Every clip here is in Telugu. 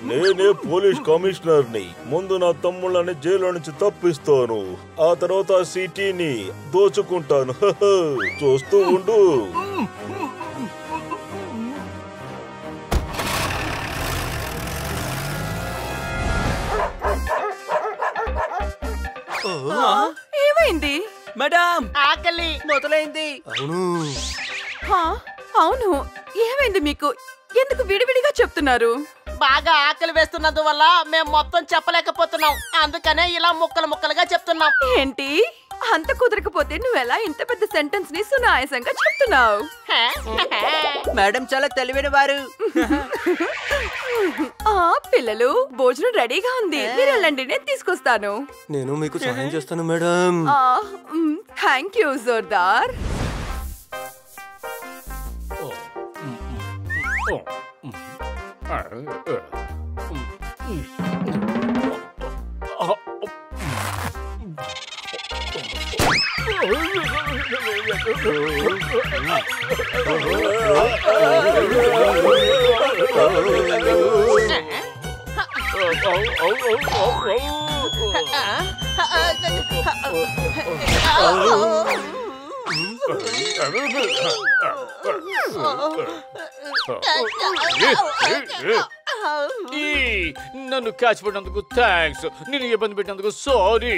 నేనే పోలీస్ కమిషనర్ని. ముందు నా తమ్ముళ్ళని జైలు నుంచి తప్పిస్తాను, ఆ తర్వాత సిటీని దోచుకుంటాను. చూస్తూ ఉండు. ఏమైంది మేడం? ఆకలి మొదలైంది. అవును, ఏమైంది మీకు? ఎందుకు విడివిడిగా చెప్తున్నారు? బాగా ఆకలి వేస్తున్నందువల్ల మేము మొత్తం చెప్పలేకపోతున్నాం, అందుకనే ఇలా ముక్కలు ముక్కలుగా చెప్తున్నాం. ఏంటి? అంత కుదరకపోతే నువ్వెలా ఇంత పెద్ద సెంటెన్స్ ని సునాయాసంగా చెప్తున్నావు? మేడం చాలా తెలివైన వారు. పిల్లలు, భోజనం రెడీగా ఉంది, మీరు వెళ్ళండి, నేను తీసుకొస్తాను. నేను మీకు సహాయం చేస్తాను మేడం. Thank you Jordar. నన్ను క్యాచ్ పడినందుకు థ్యాంక్స్, నేను ఇబ్బంది పెట్టినందుకు సారీ.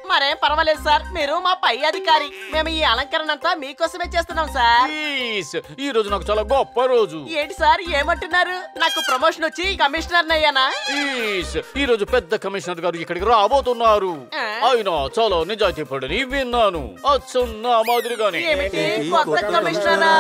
మరేం పర్వాలేదు సార్, మీరు మా పై అధికారి. మేము ఈ అలంకరణ అంతా మీకోసమే చేస్తున్నాం సార్. ఈ రోజు నాకు చాలా గొప్ప రోజు. ఏంటి సార్ ఏమంటున్నారు? నాకు ప్రమోషన్ వచ్చి కమిషనర్ అయ్యానా? ఈ రోజు పెద్ద కమిషనర్ గారు ఇక్కడికి రాబోతున్నారు. ఆయన చాలా నిజాయితీ పడని విన్నాను. అచ్చం నా మాదిరిగానే. ఏమిటి కొత్త కమిషనరా?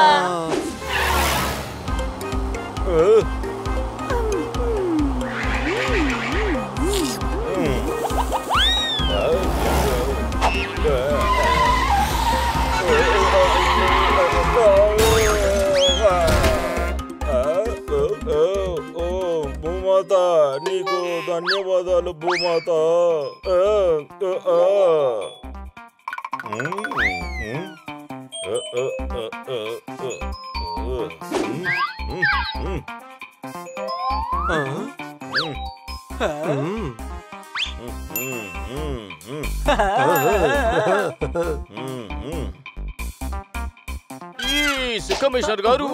భూమాత, నీకు ధన్యవాదాలు భూమాత. కమిషనర్ గారు,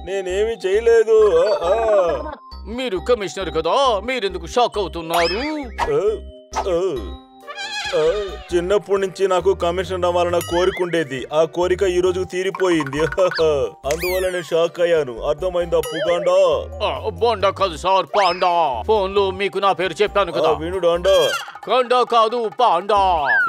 నేనేమి చేయలేదు. మీరు కమిషనర్ కదా, మీరెందుకు షాక్ అవుతున్నారు? చిన్నప్పటి నుంచి నాకు కమిషనర్ అవ్వాలన్న కోరిక ఉండేది. ఆ కోరిక ఈ రోజు తీరిపోయింది. అందువల్ల నేను షాక్ అయ్యాను. అర్థమైందా పుగాండా? బోండా కాదు సార్, పాండా. ఫోన్ లో మీకు నా పేరు చెప్పాను కదా. విను డాండా. కాండా కాదు, పాండా.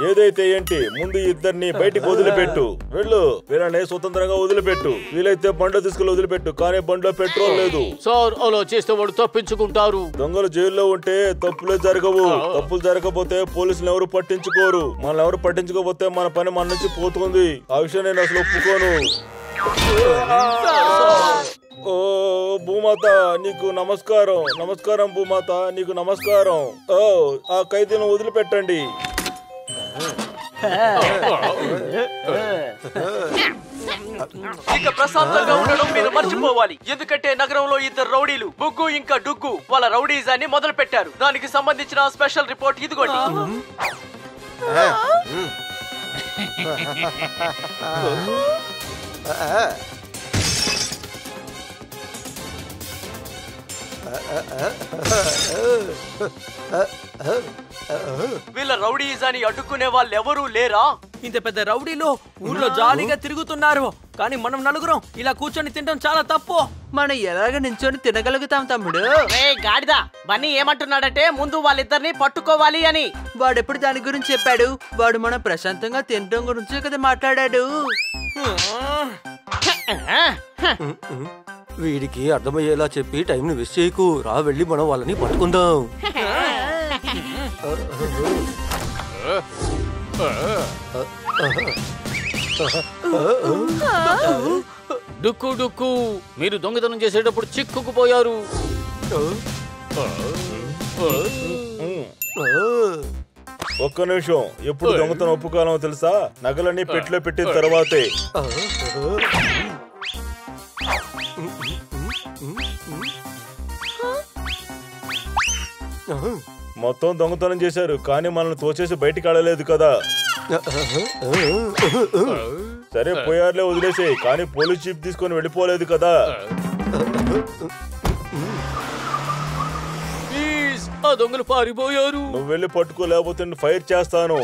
ఏదైతే ఏంటి, ముందు ఇద్దరిని బయటికి వదిలిపెట్టు. వెళ్ళు, వీళ్ళని స్వతంత్రంగా వదిలిపెట్టు. వీలైతే బండ్లో తీసుకెళ్ళి వదిలిపెట్టు, కానీ బండ్లో పెట్రోల్ లేదు. సార్, అలా చేస్తే వాడు తప్పించుకుంటారు. దొంగలు జైల్లో ఉంటే తప్పులే జరగవు. తప్పులు జరగకపోతే పోలీసులు ఎవరు పట్టించుకోరు. మనల్ని ఎవరు పట్టించుకోకపోతే మన పని మన నుంచి పోతుంది. ఆ విషయం నేను అసలు ఒప్పుకోను. ఓ భూమాత, నీకు నమస్కారం. నమస్కారం భూమాత, నీకు నమస్కారం. ఓ, ఆ ఖైదీలను వదిలిపెట్టండి. ఇక ప్రశాంతంగా ఉండడం మీరు మర్చిపోవాలి. ఎందుకంటే నగరంలో ఇద్దరు రౌడీలు, బుగ్గు ఇంకా డుగ్గు, వాళ్ళ రౌడీజాన్ని మొదలు పెట్టారు. దానికి సంబంధించిన స్పెషల్ రిపోర్ట్ ఇదిగోండి. వీళ్ళ రౌడీజాన్ని అడ్డుకునే వాళ్ళు ఎవరూ లేరా? ఇంత పెద్ద రౌడీలో ఊర్లో జాలీగా తిరుగుతున్నారు, కానీ మనం నలుగురం ఇలా కూర్చొని తినడం చాలా తప్పు. మనం ఎలాగ నించొని తినగలుగుతాం తమ్ముడు? గాడిదా, బన్నీ ఏమంటున్నాడంటే ముందు వాళ్ళిద్దరిని పట్టుకోవాలి అని. వాడెప్పుడు దాని గురించి చెప్పాడు? వాడు మనం ప్రశాంతంగా తినడం గురించి కదా మాట్లాడాడు. వీడికి అర్థమయ్యేలా చెప్పి టైంని వేస్ట్ చేయకు. రా, వెళ్ళి మనం వాళ్ళని పట్టుకుందాం. డుక్కు డుక్కు, మీరు దొంగతనం చేసేటప్పుడు చిక్కుకుపోయారు. ఒక్క నిమిషం. ఎప్పుడు దొంగతనం ఒప్పుకోవాలో తెలుసా? నగలన్నీ పెట్టిలో పెట్టిన తర్వాతే. మొత్తం దొంగతనం చేశారు, కానీ మనల్ని తోచేసి బయటికి ఆడలేదు కదా. సరే పోయారులే, వదిలేసే. కానీ పోలీస్ జీప్ తీసుకొని వెళ్ళిపోలేదు కదా. ఆ దొంగలు పారిపోయారు. నువ్వు వెళ్ళి పట్టుకోలేకపోతే నేను ఫైర్ చేస్తాను.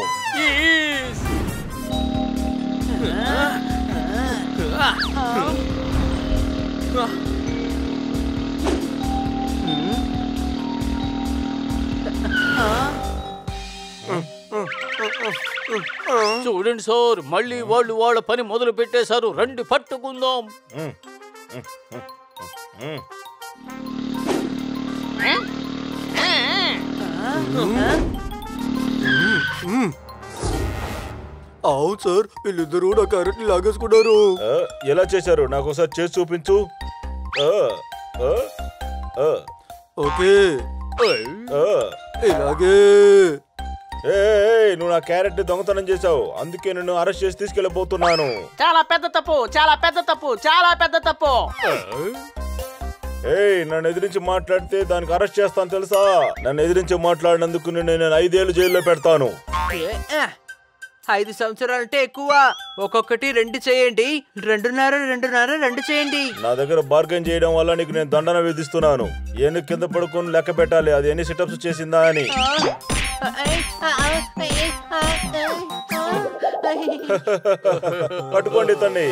చూడండి సార్, మళ్ళీ వాళ్ళు వాళ్ళ పని మొదలు పెట్టేశారు. రండి పట్టుకుందాం. అవును సార్, వీళ్ళిద్దరూ నా క్యారెట్ లాగేసుకున్నారు. ఎలా చేశారు? నాకు ఒకసారి చేసి చూపించు. ఓకే, ఇలాగే. నువ్వు నా క్యారెట్ దొంగతనం చేసావు, అందుకే నిన్ను అరెస్ట్ చేసి తీసుకెళ్ళిపోతున్నాను. చాలా పెద్ద తప్పు, చాలా పెద్ద తప్పు, చాలా పెద్ద తప్పు. నన్ను ఎదిరించి మాట్లాడితే దానికి అరెస్ట్ చేస్తాను తెలుసా? నన్ను ఎదిరించి మాట్లాడినందుకు నేను 5 ఏళ్ళు జైల్లో పెడతాను. 5 సంవత్సరాలంటే ఎక్కువ. ఒక్కొక్కటి 2 చేయండి. 2.5 చేయండి. నా దగ్గర బార్గెన్ చేయడం వల్ల నీకు నేను దండన విధిస్తున్నాను. ఏను కింద పడుకొని లెక్క పెట్టాలి, అది ఎన్ని సిటప్స్ చేసిందా అని. పట్టుకోండి తన్ని.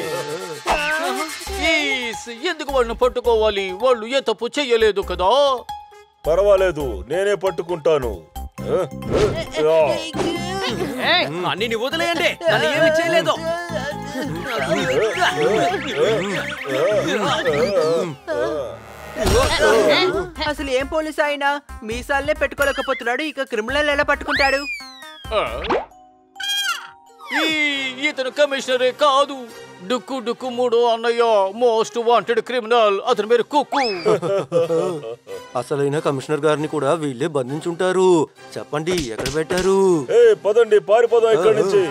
ఎందుకు వాళ్ళని పట్టుకోవాలి? వాళ్ళు ఏ తప్పు చెయ్యలేదు కదా. పర్వాలేదు, నేనే పట్టుకుంటాను. అన్ని వదిలేయండి, నన్ను ఏమి చేయలేదు. అసలు ఏం పోలీస్ ఆయన మీసాలనే పెట్టుకోలేకపోతున్నాడు, ఇక క్రిమినల్ ఎలా పట్టుకుంటాడు? ఇతను కమిషనరే కాదు, డుక్కు డుక్కు 3 అన్నయ్య, మోస్ట్ వాంటెడ్ క్రిమినల్. అతని పేరు కుక్కు. అసలైన కమిషనర్ గారిని కూడా వీళ్ళే బంధించుంటారు. చెప్పండి, ఎక్కడ పెట్టారు? పదండి, పారిపోదాం ఇక్కడి నుంచి.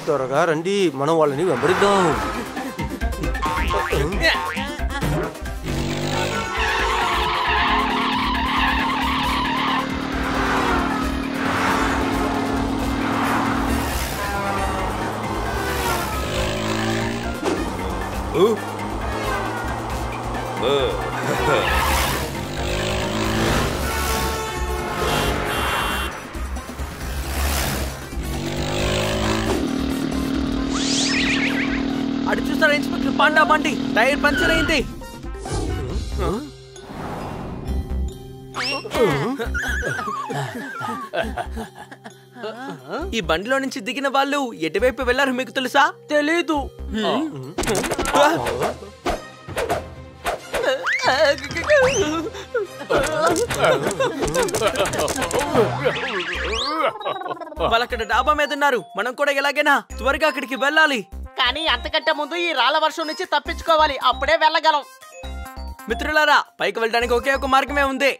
త్వరగా రండి, మనం వాళ్ళని వెంబడిద్దాం. అటు చూస్తారా ఇన్స్పెక్టర్ పాండా బండి టైర్ పంచర్ అయింది. ఈ బండిలో నుంచి దిగిన వాళ్ళు ఎటువైపు వెళ్లారు మీకు తెలుసా? తెలీదు. వాళ్ళక్కడ డాబా మీద ఉన్నారు. మనం కూడా ఎలాగైనా త్వరగా అక్కడికి వెళ్ళాలి. కానీ అంతకంటే ముందు ఈ రాళ్ల వర్షం నుంచి తప్పించుకోవాలి, అప్పుడే వెళ్ళగలం. మిత్రులారా, పైకి వెళ్ళడానికి ఒకే ఒక మార్గమే ఉంది.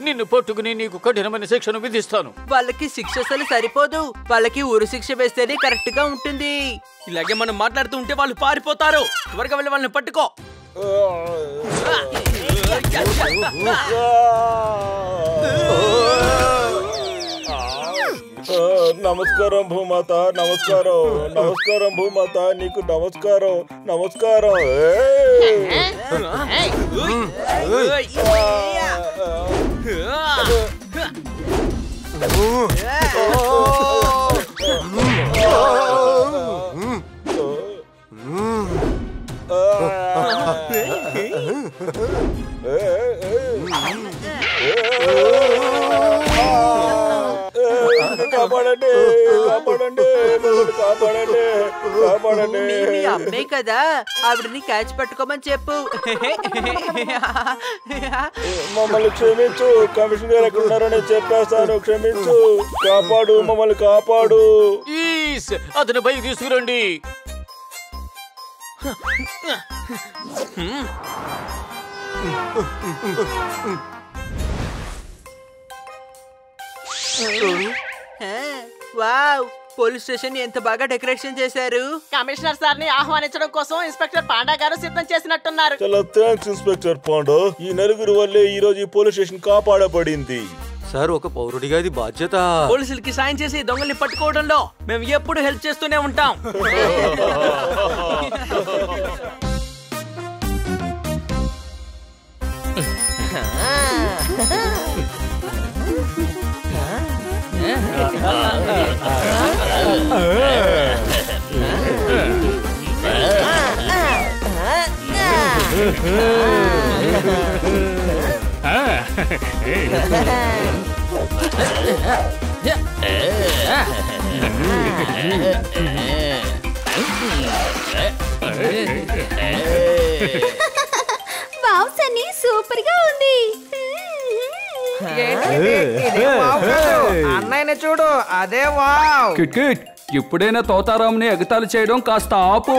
నిన్ను పట్టుకుని నీకు కఠినమైన శిక్షను విధిస్తాను. వాళ్ళకి శిక్ష అసలు సరిపోదు, వాళ్ళకి ఊరు శిక్ష వేస్తేనే కరెక్ట్ గా ఉంటుంది. ఇలాగే మనం మాట్లాడుతూ ఉంటే వాళ్ళు పారిపోతారు. త్వరగా వెళ్ళి వాళ్ళని పట్టుకో. నమస్కారం భూమాత, నమస్కారం. నమస్కారం భూమాత, నీకు నమస్కారం. నమస్కారం. కాపాడండి, కాపాడండి. కాపాడండి కాపాడండి. మీ అమ్మే కదా, ఆవిడని క్యాచ్ పట్టుకోమని చెప్పు. మమ్మల్ని క్షమించు, కమిషనర్ గారు ఎక్కడ ఉన్నారని చెప్పేస్తాను. క్షమించు, కాపాడు, మమ్మల్ని కాపాడు. అతని పైకి తీసుకురండి. వావ్, పోలీస్ స్టేషన్ ఎంత బాగా డెకరేషన్ చేశారు. కమిషనర్ సార్ ని ఆహ్వానించడం కోసం ఇన్స్పెక్టర్ పాండా గారు సిద్ధం చేసినట్టున్నారు. చాలా థ్యాంక్స్ ఇన్స్పెక్టర్ పాండా. ఈ నలుగురు వల్లే ఈ రోజు ఈ పోలీస్ స్టేషన్ కాపాడబడింది. సార్, ఒక పౌరుడిగా ఇది బాధ్యత. పోలీసులకి సాయం చేసి దొంగల్ని పట్టుకోవడంలో మేము ఎప్పుడు హెల్ప్ చేస్తూనే ఉంటాం. వావ్ సన్నీ, సూపర్ గా ఉంది. అన్నయ్యని చూడు, అదే వావ్. కిట్ కిట్, ఇప్పుడైనా తోతారాంని ఎగతాళి చేయడం కాస్త ఆపు.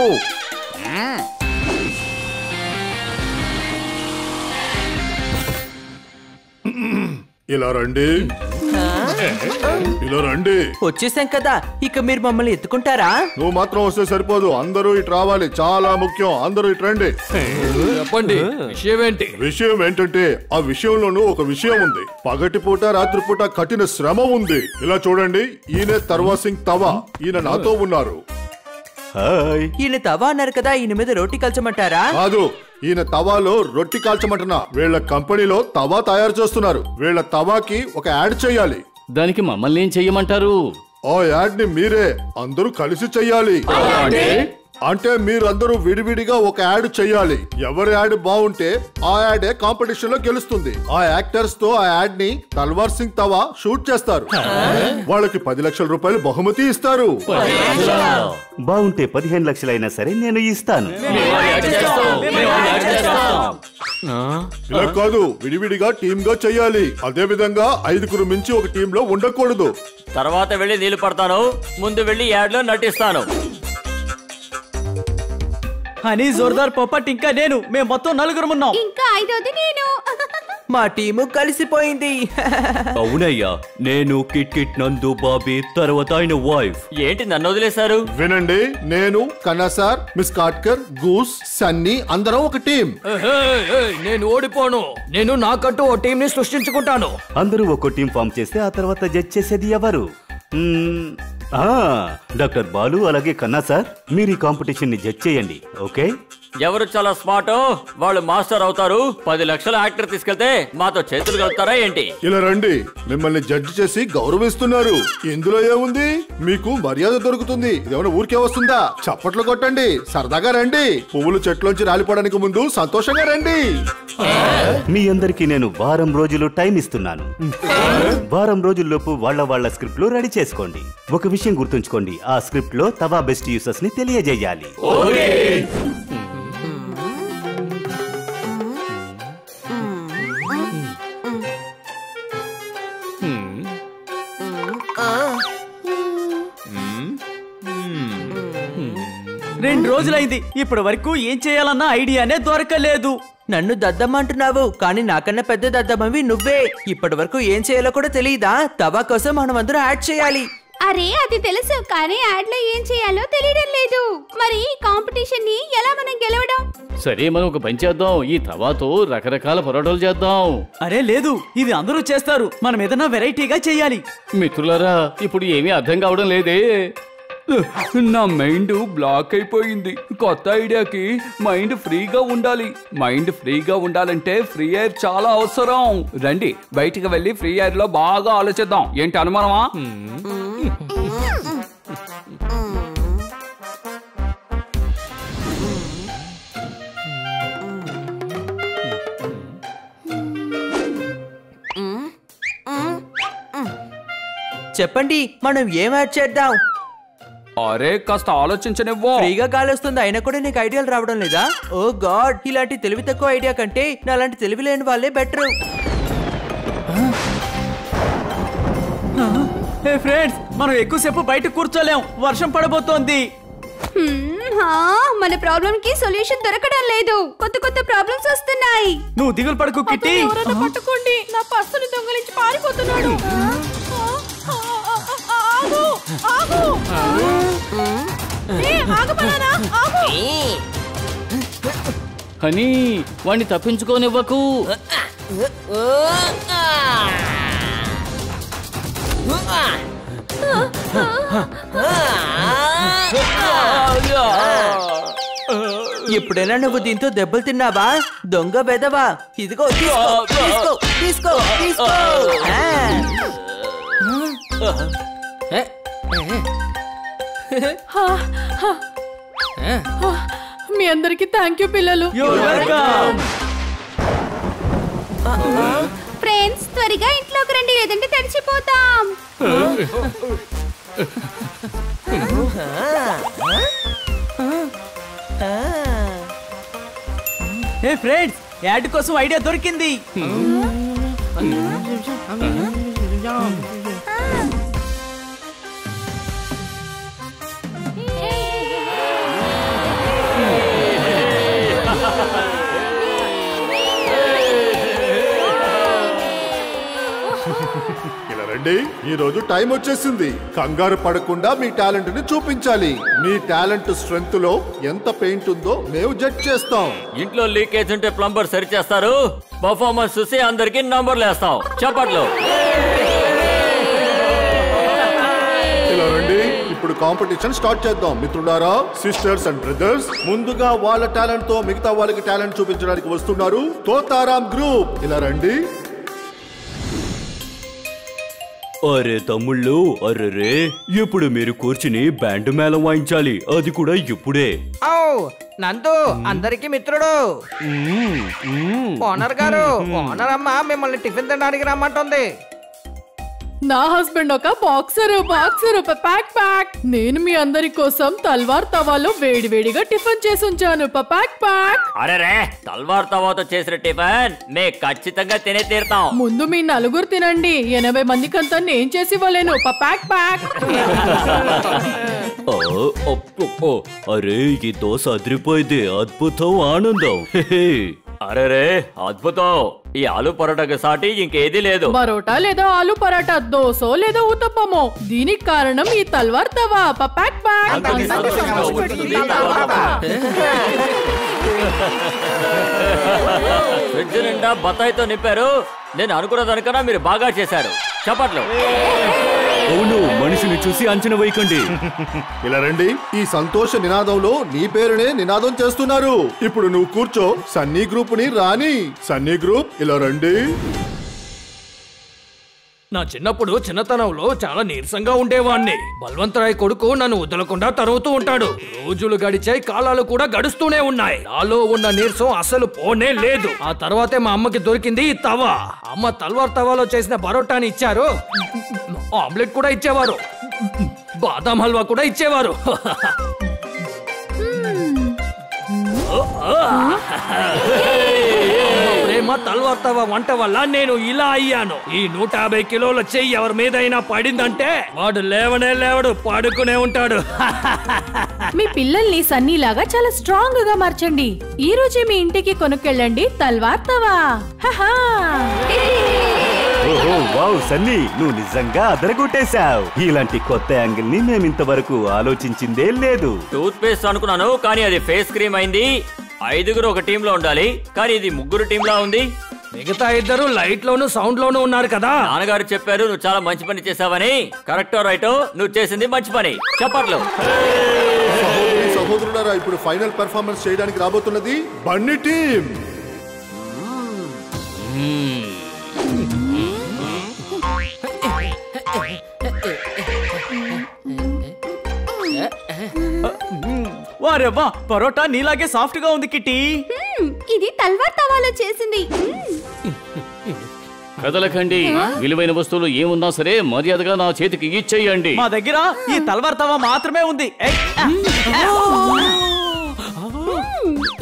ఇలా రండి, ఇలా రండి. వచ్చేసాం కదా, ఇక మీరు మమ్మల్ని ఎత్తుకుంటారా? నువ్వు మాత్రం వస్తే సరిపోదు, అందరూ ఇటు రావాలి, చాలా ముఖ్యం. అందరూ ఇటు రండి. చెప్పండి, విషయం ఏంటి? విషయం ఏంటంటే ఆ విషయంలోనూ ఒక విషయం ఉంది. పగటిపూట రాత్రిపూట కఠిన శ్రమ ఉంది. ఇలా చూడండి, ఈయన తర్వా సింగ్ తవా, ఈయన నాతో ఉన్నారు. ఈయన తవా అన్నారు కదా, ఈయన మీద రోటీ కల్చమంటారా? కాదు, ఈయన తవాలో రొట్టి కాల్చమంటున్నా. వీళ్ళ కంపెనీలో తవా తయారు చేస్తున్నారు. వీళ్ళ తవాకి ఒక యాడ్ చేయాలి. దానికి మమ్మల్ని ఏం చెయ్యమంటారు? ఆ యాడ్ ని మీరే అందరూ కలిసి చెయ్యాలి. అంటే మీరందరూ విడివిడిగా ఒక యాడ్ చెయ్యాలి. ఎవరి యాడ్ బాగుంటే ఆ యాడే కాంపిటీషన్ లో గెలుస్తుంది. ఆ యాక్టర్స్ తో ఆ యాడ్ ని తల్వార్ సింగ్ తవా షూట్ చేస్తారు. వాళ్ళకి 10 లక్షల రూపాయలు బహుమతి ఇస్తారు. బాగుంటే 15 లక్షలైనా సరే నేను ఇస్తాను. ఇలా కాదు, విడివిడిగా టీమ్ గా చెయ్యాలి. అదే విధంగా 5గురు మించి ఒక టీమ్ లో ఉండకూడదు. తర్వాత వెళ్ళి నీళ్లు పడతాను, ముందు వెళ్ళి యాడ్ లో నటిస్తాను. అని జోర్దార్ పొప్పట్ ఇంకా నేను, మేము మొత్తం 4 ఉన్నాం. ఇంకా 5వది నేను. మా టీము కలిసిపోయింది. అవునయ్యా, నేను కిట్ కిట్, నందు, బాబీ, తర్వాత ఆయన వైఫ్. ఏంటి నన్ను వదిలేశారు? వినండి, నేను కన్నా సార్, మిస్ కాట్కర్, గూస్, సన్నీ అందరం ఒక టీం. నేను ఓడిపోను. నేను నాకంటూ ఓ టీం ని సృష్టించుకుంటాను. అందరూ ఒక టీం ఫామ్ చేస్తే ఆ తర్వాత జడ్జ్ చేసేది ఎవరు? డాక్టర్ బాలు అలాగే కన్నా సార్, మీరు ఈ కాంపిటీషన్ ని జడ్జ్ చేయండి. ఓకే? ఎవరు చాలా స్మార్ట్ వాళ్ళు మాస్టర్ అవుతారు. 10 లక్షల యాక్టర్ తీసుకెళ్తే మాతో చేతులు కలుపుతారా ఏంటి? ఇలా రండి, మిమ్మల్ని జడ్జి చేసి గౌరవిస్తున్నారు. ఇందులో ఏముంది, మీకు మర్యాద దొరుకుతుంది. ఇదేమైనా ఊరికే వస్తుందా? చప్పట్లు కొట్టండి, సరదాగా రండి. పువ్వులు చెట్లోంచి రాలిపోవడానికి ముందు సంతోషంగా రండి. మీ అందరికి నేను వారం రోజులు టైం ఇస్తున్నాను. వారం రోజుల్లోపు వాళ్ళ స్క్రిప్ట్ లో రెడీ చేసుకోండి. ఒక విషయం గుర్తుంచుకోండి, ఆ స్క్రిప్ట్ లో తవా బెస్ట్ యూసర్స్ ని తెలియజేయాలి. రెండు రోజులైంది, ఇప్పటి వరకు ఏం చేయాలన్న ఐడియానే దొరకలేదు. నన్ను దద్దమ్మంటున్నావు, కానీ నాకన్నా పెద్ద దద్దమ్మవి నువ్వే. ఇప్పటి వరకు ఏం చేయాలో కూడా తెలియదా? తవా కోసం మనం అందరూ యాడ్ చేయాలి. అరే అది తెలుసు, కానీ యాడ్ లో ఏం చేయాలో తెలియడం లేదు. మరి ఈ కాంపిటీషన్ ని ఎలా మనం గెలవడం? సరే, మనం ఒక పని చేద్దాం. ఈ తవాతో రకరకాల పొరాటాలు చేద్దాం. అరే లేదు, ఇది అందరూ చేస్తారు, మనం ఏదైనా వెరైటీగా చేయాలి. మిత్రులారా, ఇప్పుడు ఏమీ అర్థం కావడం లేదే. నా మైండ్ బ్లాక్ అయిపోయింది. కొత్త ఐడియాకి మైండ్ ఫ్రీగా ఉండాలి. మైండ్ ఫ్రీగా ఉండాలంటే ఫ్రీ ఎయిర్ చాలా అవసరం. రండి, బయటికి వెళ్ళి ఫ్రీ ఎయిర్ లో బాగా ఆలోచిద్దాం. ఏంటి అనుమానమా? చెప్పండి, మనం ఏం యాడ్ చేద్దాం? అరే కాస్త ఆలోచించనివ్వు. ఫ్రీగా గాలి వస్తుంది అయినా కూడా నీకు ఐడియాలు రావడం లేదా? ఓ గాడ్, ఇలాంటి తెలివి తక్కువ ఐడియా కంటే నా అలాంటి తెలివి లేని వాళ్ళే బెటర్. హే ఫ్రెండ్స్, మనం ఎక్కువసేపు బయట కూర్చోలేం, వర్షం పడబోతోంది. మన ప్రాబ్లం కి సొల్యూషన్ దొరకడం లేదు, కొత్త కొత్త ప్రాబ్లమ్స్ వస్తున్నాయి. నువ్వు దిగులు పడకు కిట్టి. పట్టుకోండి, నా పర్సుని దొంగలించి పారిపోతున్నాడు. ఆగు, ఆగు. ఆగు బనానా, ఆగు. హనీ వాణ్ణి తప్పించుకోనివ్వకు. ఎప్పుడైనా నువ్వు దీంతో దెబ్బలు తిన్నావా? దొంగ బెదవా. ఇదిగో తీసుకో తీసుకో తీసుకో తీసుకో. మీ అందరికి థ్యాంక్ యూ పిల్లలు. ఫ్రెండ్స్, త్వరగా ఇంట్లోకి రండి, లేదంటే తడిచిపోతాం. హే ఫ్రెండ్స్, యాడ్ కోసం ఐడియా దొరికింది. ఇలా రండి, ఈ రోజు టైం వచ్చేసింది. కంగారు పడకుండా మీ టాలెంట్ ని చూపించాలి. మీ టాలెంట్ స్ట్రెంగ్త్ లో ఎంత పెయింట్ ఉందో మేము జడ్జ్ చేస్తాం. ఇంట్లో లీకేజ్ ఉంటే ప్లంబర్ సరి చేస్తారు. పర్ఫార్మెన్స్ చూసి అందరికి నంబర్లు వేస్తాం. చప్పట్లు. ఇలా రండి, ఇప్పుడు కాంపిటీషన్ స్టార్ట్ చేద్దాం. మిత్రులారా, సిస్టర్స్ అండ్ బ్రదర్స్, ముందుగా వాళ్ళ టాలెంట్ తో మిగతా వాళ్ళకి టాలెంట్ చూపించడానికి వస్తున్నారు తోతారాం గ్రూప్. ఇలా రండి. అరే తమ్ముళ్ళు, అర్రే ఇప్పుడు మీరు కూర్చుని బ్యాండ్ మేళం వాయించాలి, అది కూడా ఇప్పుడే. నందు అందరికి మిత్రుడు. ఓనర్ గారు, ఓనర్ అమ్మ మిమ్మల్ని టిఫిన్ తినడానికి రమ్మంటుంది. నా హస్బెండ్ ఒక బాక్సర్ ప్యాక్. నేను మీ అందరి కోసం తల్వార్ తవాలో వేడివేడిగా టిఫిన్ చేసి ఉంచాను. ప్యాక్. అరే తల్వార్ తవాతో చేసిన టిఫిన్ మే ఖచ్చితంగా తినే తీరుతాం. ముందు మీ నలుగురు తినండి, 80 మందికంతా నేను చేసి ఇవ్వలేను. ప్యాక్. అరే ఈ దోశ అదిరిపోయింది, అద్భుతం, ఆనందం. అరే అద్భుతం. ఈ ఆలు పరోటాకి సాటి ఇంకేది లేదు. పరోటా లేదా ఆలు పరాటా, దోసో లేదా ఉత్తప్పమో, దీనికి కారణం ఈ తల్వార్ తవా. ప్యాక్. ఫ్రిడ్జ్ నిండా బత్తాయితో నింపారు. నేను అనుకున్న దానికన్నా మీరు బాగా చేశారు. చప్పట్లు. అవును, మనిషిని చూసి అంచనా వేయకండి. ఇలా రండి, ఈ సంతోష నినాదంలో నీ పేరునే నినాదం చేస్తున్నారు. ఇప్పుడు నువ్వు కూర్చో, సన్నీ గ్రూప్ ని రాని. సన్నీ గ్రూప్, ఇలా రండి. నా చిన్నతనంలో చాలా నీరసంగా ఉండేవాణ్ణి. బల్వంతరాయ్ కొడుకు నన్ను వదలకుండా తరుగుతూ ఉంటాడు. రోజులు గడిచాయి, కాలాలు కూడా గడుస్తూనే ఉన్నాయి. నాలో ఉన్న నీరసం అసలు పోనే లేదు. ఆ తర్వాతే మా అమ్మకి దొరికింది ఈ తవా. అమ్మ తల్వార్ తవాలో చేసిన పరోటాని ఇచ్చారు, ఆమ్లెట్ కూడా ఇచ్చేవారు, బాదాం హల్వా కూడా ఇచ్చేవారు. ప్రేమ తల్వార్ తవా వంట వల్ల నేను ఇలా అయ్యాను. ఈ 150 కిలోల చెయ్యి ఎవరి మీదైనా పడిందంటే వాడు లేవడు, పడుకునే ఉంటాడు. మీ పిల్లల్ని సన్నీలాగా చాలా స్ట్రాంగ్ గా మార్చండి. ఈ రోజే మీ ఇంటికి కొనుక్కెళ్ళండి తల్వార్ తవా. ఓహో వావ్ సన్నీ, నువ్వు నిజంగా అదరగొట్టేశావు. ఇలాంటి కొత్త యాంగిల్ ని మేము ఇంతవరకు ఆలోచించిందే లేదు. టూత్ పేస్ట్ అనుకున్నాను, కానీ అది ఫేస్ క్రీమ్ అయింది. 5 ఒక టీమ్ లో ఉండాలి, కానీ ఇది 3 టీమ్ లా ఉంది. మిగతా 2 లైట్ లోను సౌండ్ లోను ఉన్నారు కదా. నాన్నగారు చెప్పారు నువ్వు చాలా మంచి పని చేసావని. కరెక్టో రైటో, నువ్వు చేసింది మంచి పని. చప్పట్లు. సహోదరులారా, ఇప్పుడు ఫైనల్ పెర్ఫార్మెన్స్ చేయడానికి రాబోతున్నది బన్నీ టీమ్. వారే వా, పరోటా నీలాగే సాఫ్ట్ గా ఉంది కిట్టి. ఇది తల్వార్ తవాలో చేసింది. కదలకండి. విలువైన వస్తువులు ఏమున్నా సరే మర్యాదగా నా చేతికి ఇచ్చేయండి. మా దగ్గర ఈ తల్వార్ తవా మాత్రమే ఉంది.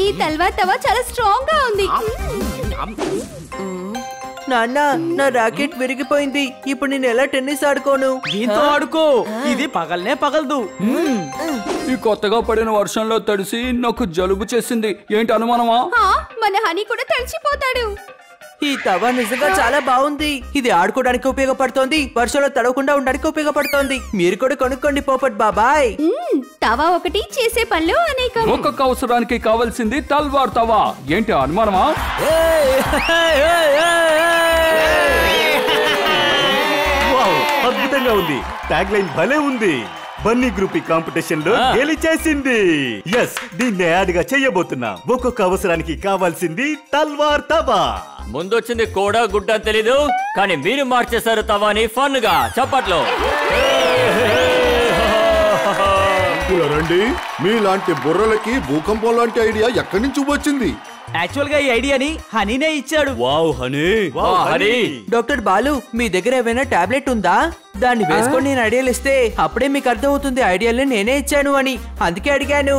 ఈ తల్వార్ తవా చాలా స్ట్రాంగ్ గా ఉంది. నాన్న, నా రాకెట్ విరిగిపోయింది. ఇప్పుడు నేను ఎలా టెన్నిస్ ఆడుకోను? దీంతో ఆడుకో, ఇది పగలనే పగలదు. ఈ కొత్తగా పడిన వర్షంలో తడిసి నాకు జలుబు చేసింది. ఏంటి అనుమానమా? మన హనీ కూడా తడిచిపోతాడు. ఈ తవా నిజంగా చాలా బాగుంది. ఇది ఆడుకోవడానికి ఉపయోగపడుతోంది, వర్షంలో తడవకుండా ఉండడానికి ఉపయోగపడుతోంది. మీరు కూడా కొనుక్కోండి పోపట్ బాబాయ్. తవా ఒకటి, చేసే పనులు అనేకం. ఒక్కొక్క అవసరానికి కావాల్సింది తల్వార్ తవా. ఏంటి అనుమానమా? అద్భుతంగా ఉంది. ట్యాగ్ లైన్ భలే ఉంది. బన్నీ గ్రూప్ ఈ కాంపిటీషన్ లో గెలిచేసింది. ఎస్, దీన్ని యాడ్ గా చెయ్యబోతున్నా. ఒక్కొక్క అవసరానికి కావాల్సింది తల్వార్ తవా. ముందొచ్చింది కూడా గుడ్డ తెలీదు, కానీ మీరు మార్చేశారు తవాని ఫన్ గా. చప్పట్లో రండి. మీలాంటి బుర్రలకి భూకంపం లాంటి ఐడియా ఎక్కడి నుంచి వచ్చింది? యాక్చువల్ గా ఈ ఐడియాని హనీనే ఇచ్చాడు. Wow honey. డాక్టర్ బాలు, మీ దగ్గర ఏమైనా టాబ్లెట్ ఉందా? దాన్ని వేసుకొని నేను ఐడియాలు ఇస్తే అప్పుడే మీకు అర్థం అవుతుంది ఐడియాలు నేనే ఇచ్చాను అని. అందుకే అడిగాను.